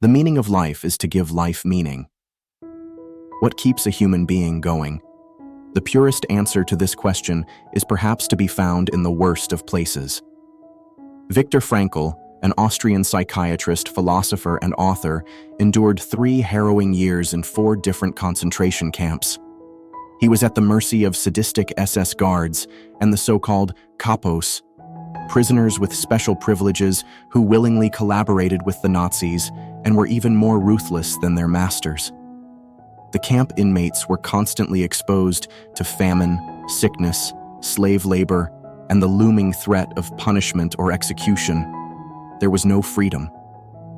The meaning of life is to give life meaning. What keeps a human being going? The purest answer to this question is perhaps to be found in the worst of places. Viktor Frankl, an Austrian psychiatrist, philosopher, and author, endured 3 harrowing years in 4 different concentration camps. He was at the mercy of sadistic SS guards and the so-called Capos, prisoners with special privileges who willingly collaborated with the Nazis and were even more ruthless than their masters. The camp inmates were constantly exposed to famine, sickness, slave labor, and the looming threat of punishment or execution. There was no freedom.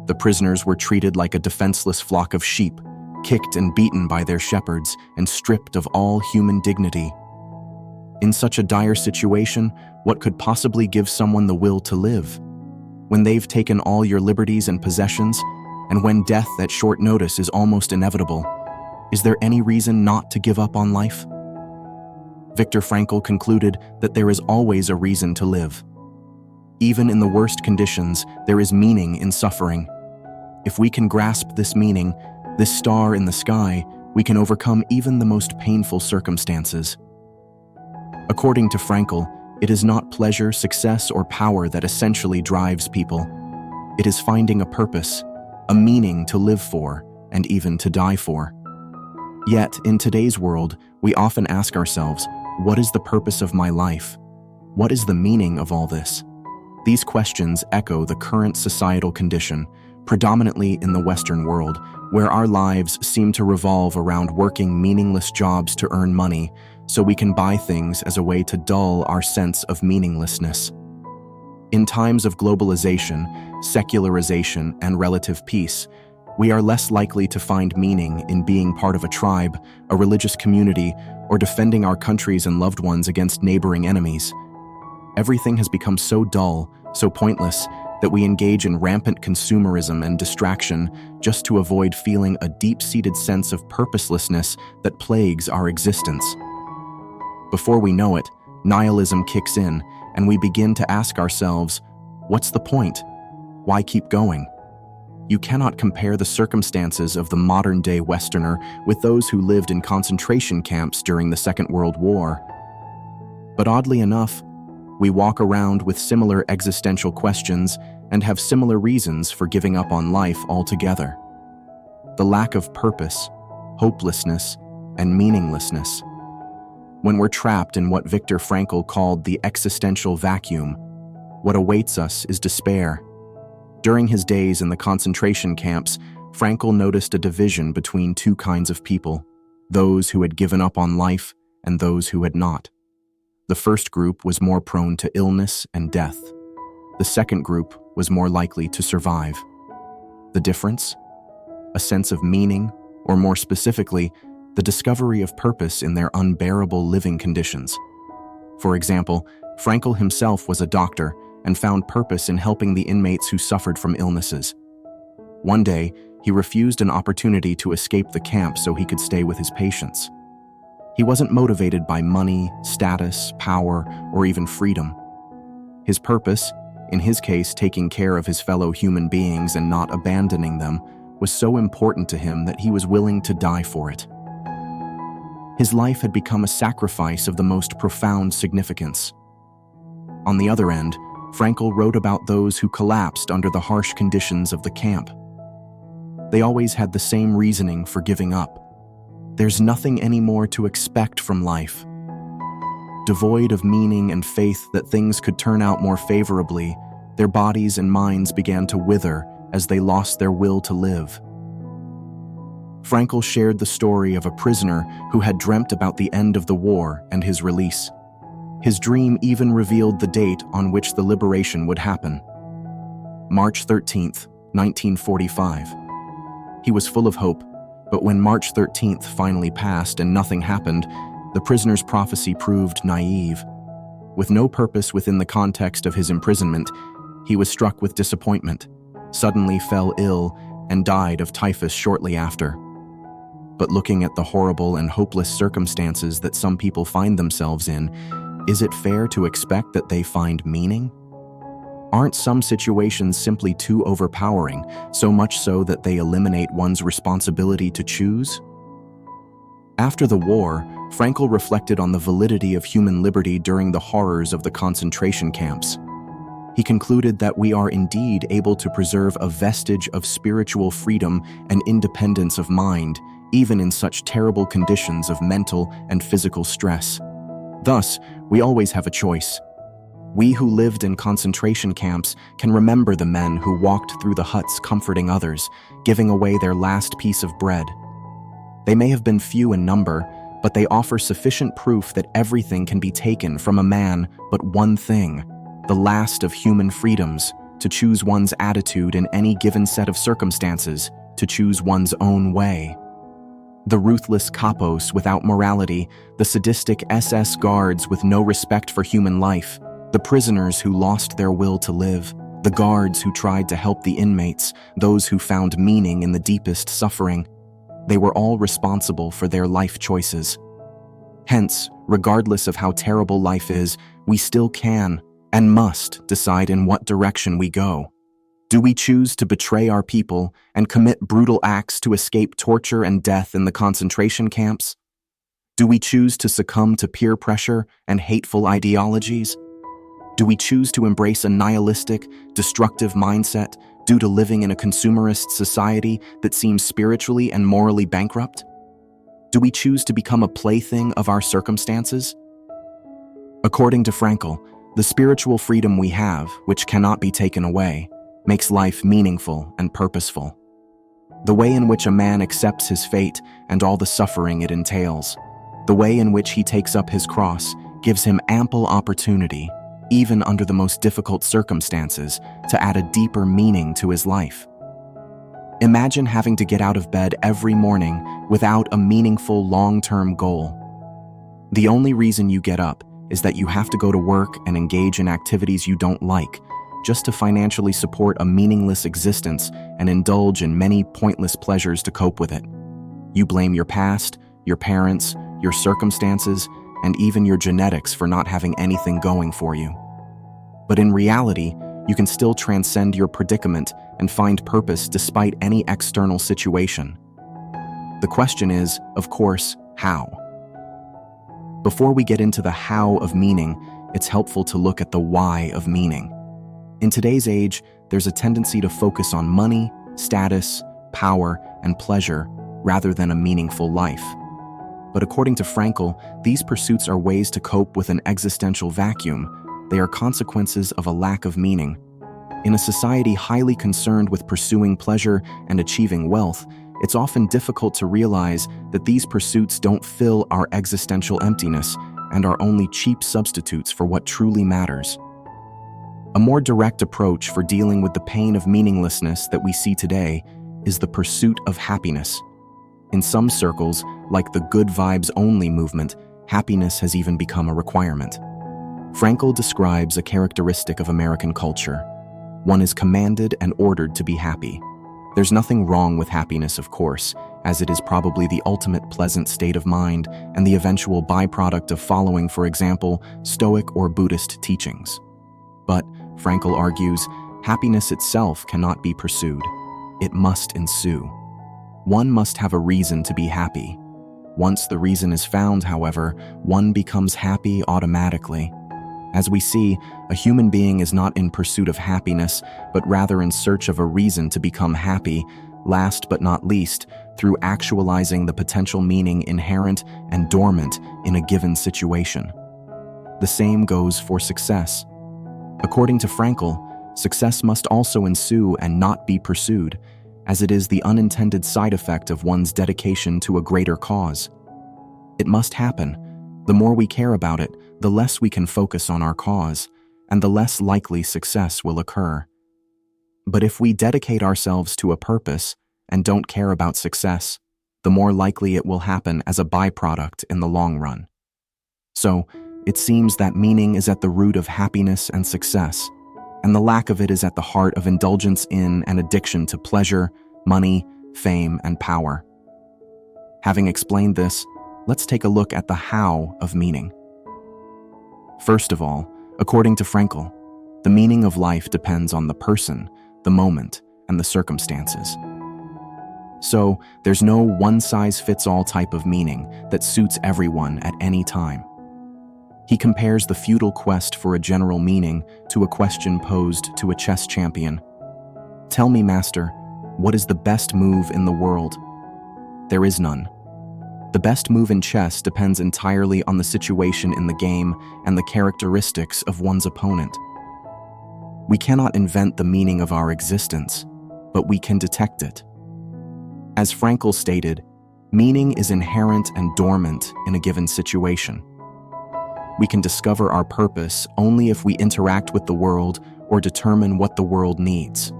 The prisoners were treated like a defenseless flock of sheep, kicked and beaten by their shepherds, and stripped of all human dignity. In such a dire situation, what could possibly give someone the will to live? When they've taken all your liberties and possessions, and when death at short notice is almost inevitable, is there any reason not to give up on life? Viktor Frankl concluded that there is always a reason to live. Even in the worst conditions, there is meaning in suffering. If we can grasp this meaning, this star in the sky, we can overcome even the most painful circumstances. According to Frankl, it is not pleasure, success, or power that essentially drives people. It is finding a purpose, a meaning to live for, and even to die for. Yet, in today's world, we often ask ourselves, what is the purpose of my life? What is the meaning of all this? These questions echo the current societal condition, predominantly in the Western world, where our lives seem to revolve around working meaningless jobs to earn money, so we can buy things as a way to dull our sense of meaninglessness. In times of globalization, secularization, and relative peace, we are less likely to find meaning in being part of a tribe, a religious community, or defending our countries and loved ones against neighboring enemies. Everything has become so dull, so pointless, that we engage in rampant consumerism and distraction just to avoid feeling a deep-seated sense of purposelessness that plagues our existence. Before we know it, nihilism kicks in, and we begin to ask ourselves, what's the point? Why keep going? You cannot compare the circumstances of the modern-day Westerner with those who lived in concentration camps during the Second World War. But oddly enough, we walk around with similar existential questions and have similar reasons for giving up on life altogether. The lack of purpose, hopelessness, and meaninglessness. When we're trapped in what Viktor Frankl called the existential vacuum, what awaits us is despair. During his days in the concentration camps, Frankl noticed a division between 2 kinds of people, those who had given up on life and those who had not. The first group was more prone to illness and death. The second group was more likely to survive. The difference? A sense of meaning, or more specifically, the discovery of purpose in their unbearable living conditions. For example, Frankl himself was a doctor and found purpose in helping the inmates who suffered from illnesses. One day, he refused an opportunity to escape the camp so he could stay with his patients. He wasn't motivated by money, status, power, or even freedom. His purpose, in his case taking care of his fellow human beings and not abandoning them, was so important to him that he was willing to die for it. His life had become a sacrifice of the most profound significance. On the other end, Frankl wrote about those who collapsed under the harsh conditions of the camp. They always had the same reasoning for giving up. There's nothing anymore to expect from life. Devoid of meaning and faith that things could turn out more favorably, their bodies and minds began to wither as they lost their will to live. Frankl shared the story of a prisoner who had dreamt about the end of the war and his release. His dream even revealed the date on which the liberation would happen. March 13th, 1945. He was full of hope, but when March 13th finally passed and nothing happened, the prisoner's prophecy proved naive. With no purpose within the context of his imprisonment, he was struck with disappointment, suddenly fell ill, and died of typhus shortly after. But looking at the horrible and hopeless circumstances that some people find themselves in, is it fair to expect that they find meaning? Aren't some situations simply too overpowering, so much so that they eliminate one's responsibility to choose? After the war, Frankl reflected on the validity of human liberty during the horrors of the concentration camps. He concluded that we are indeed able to preserve a vestige of spiritual freedom and independence of mind, even in such terrible conditions of mental and physical stress. Thus, we always have a choice. We who lived in concentration camps can remember the men who walked through the huts comforting others, giving away their last piece of bread. They may have been few in number, but they offer sufficient proof that everything can be taken from a man but one thing, the last of human freedoms, to choose one's attitude in any given set of circumstances, to choose one's own way. The ruthless Capos without morality, the sadistic SS guards with no respect for human life, the prisoners who lost their will to live, the guards who tried to help the inmates, those who found meaning in the deepest suffering, they were all responsible for their life choices. Hence, regardless of how terrible life is, we still can and must decide in what direction we go. Do we choose to betray our people and commit brutal acts to escape torture and death in the concentration camps? Do we choose to succumb to peer pressure and hateful ideologies? Do we choose to embrace a nihilistic, destructive mindset due to living in a consumerist society that seems spiritually and morally bankrupt? Do we choose to become a plaything of our circumstances? According to Frankl, the spiritual freedom we have, which cannot be taken away, makes life meaningful and purposeful. The way in which a man accepts his fate and all the suffering it entails, the way in which he takes up his cross, gives him ample opportunity, even under the most difficult circumstances, to add a deeper meaning to his life. Imagine having to get out of bed every morning without a meaningful long-term goal. The only reason you get up is that you have to go to work and engage in activities you don't like, just to financially support a meaningless existence and indulge in many pointless pleasures to cope with it. You blame your past, your parents, your circumstances, and even your genetics for not having anything going for you. But in reality, you can still transcend your predicament and find purpose despite any external situation. The question is, of course, how? Before we get into the how of meaning, it's helpful to look at the why of meaning. In today's age, there's a tendency to focus on money, status, power, and pleasure rather than a meaningful life. But according to Frankl, these pursuits are ways to cope with an existential vacuum. They are consequences of a lack of meaning. In a society highly concerned with pursuing pleasure and achieving wealth, it's often difficult to realize that these pursuits don't fill our existential emptiness and are only cheap substitutes for what truly matters. A more direct approach for dealing with the pain of meaninglessness that we see today is the pursuit of happiness. In some circles, like the good vibes only movement, happiness has even become a requirement. Frankl describes a characteristic of American culture. One is commanded and ordered to be happy. There's nothing wrong with happiness, of course, as it is probably the ultimate pleasant state of mind and the eventual byproduct of following, for example, Stoic or Buddhist teachings. But, Frankl argues, happiness itself cannot be pursued. It must ensue. One must have a reason to be happy. Once the reason is found, however, one becomes happy automatically. As we see, a human being is not in pursuit of happiness, but rather in search of a reason to become happy, last but not least, through actualizing the potential meaning inherent and dormant in a given situation. The same goes for success. According to Frankl, success must also ensue and not be pursued, as it is the unintended side effect of one's dedication to a greater cause. It must happen. The more we care about it, the less we can focus on our cause, and the less likely success will occur. But if we dedicate ourselves to a purpose and don't care about success, the more likely it will happen as a byproduct in the long run. So, it seems that meaning is at the root of happiness and success, and the lack of it is at the heart of indulgence in and addiction to pleasure, money, fame, and power. Having explained this, let's take a look at the how of meaning. First of all, according to Frankl, The meaning of life depends on the person, the moment, and the circumstances. So, there's no one-size-fits-all type of meaning that suits everyone at any time. He compares the futile quest for a general meaning to a question posed to a chess champion. "Tell me, master, what is the best move in the world?" There is none. The best move in chess depends entirely on the situation in the game and the characteristics of one's opponent. We cannot invent the meaning of our existence, but we can detect it. As Frankl stated, meaning is inherent and dormant in a given situation. We can discover our purpose only if we interact with the world or determine what the world needs.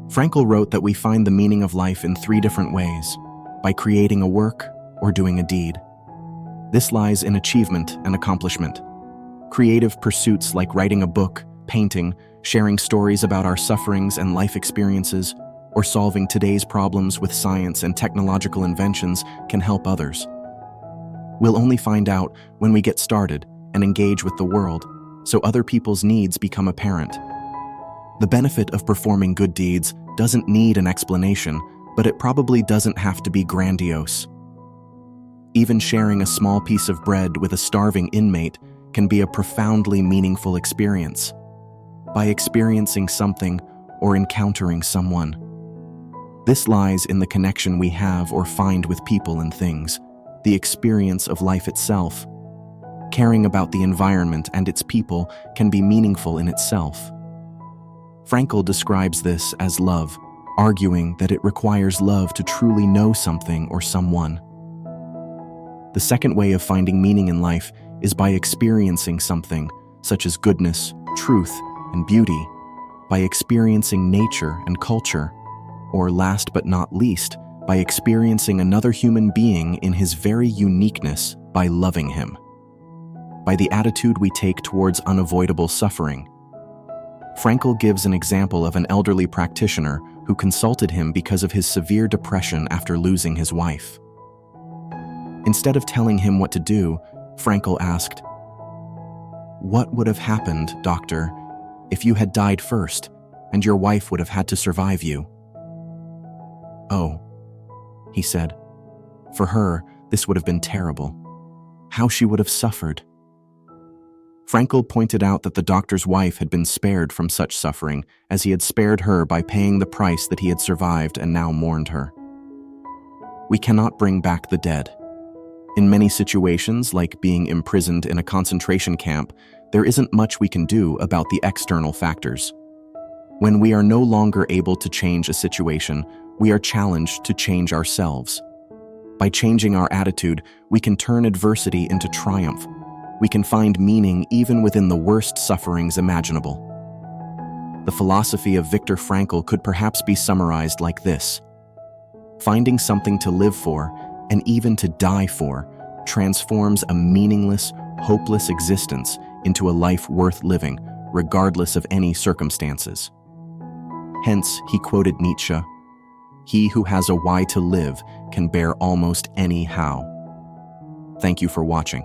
Frankl wrote that we find the meaning of life in 3 different ways: by creating a work or doing a deed. This lies in achievement and accomplishment. Creative pursuits like writing a book, painting, sharing stories about our sufferings and life experiences, or solving today's problems with science and technological inventions can help others. We'll only find out when we get started and engage with the world, so other people's needs become apparent. The benefit of performing good deeds doesn't need an explanation, but it probably doesn't have to be grandiose. Even sharing a small piece of bread with a starving inmate can be a profoundly meaningful experience. By experiencing something or encountering someone. This lies in the connection we have or find with people and things, the experience of life itself. Caring about the environment and its people can be meaningful in itself. Frankl describes this as love, arguing that it requires love to truly know something or someone. The second way of finding meaning in life is by experiencing something, such as goodness, truth, and beauty, by experiencing nature and culture, or last but not least, by experiencing another human being in his very uniqueness by loving him. By the attitude we take towards unavoidable suffering. Frankl gives an example of an elderly practitioner who consulted him because of his severe depression after losing his wife. Instead of telling him what to do, Frankl asked, "What would have happened, doctor, if you had died first and your wife would have had to survive you?" "Oh," he said, "for her, this would have been terrible. How she would have suffered." Frankl pointed out that the doctor's wife had been spared from such suffering as he had spared her by paying the price that he had survived and now mourned her. We cannot bring back the dead. In many situations, like being imprisoned in a concentration camp, there isn't much we can do about the external factors. When we are no longer able to change a situation, we are challenged to change ourselves. By changing our attitude, we can turn adversity into triumph. We can find meaning even within the worst sufferings imaginable. The philosophy of Viktor Frankl could perhaps be summarized like this: finding something to live for, and even to die for, transforms a meaningless, hopeless existence into a life worth living, regardless of any circumstances. Hence, he quoted Nietzsche, "He who has a why to live can bear almost any how." Thank you for watching.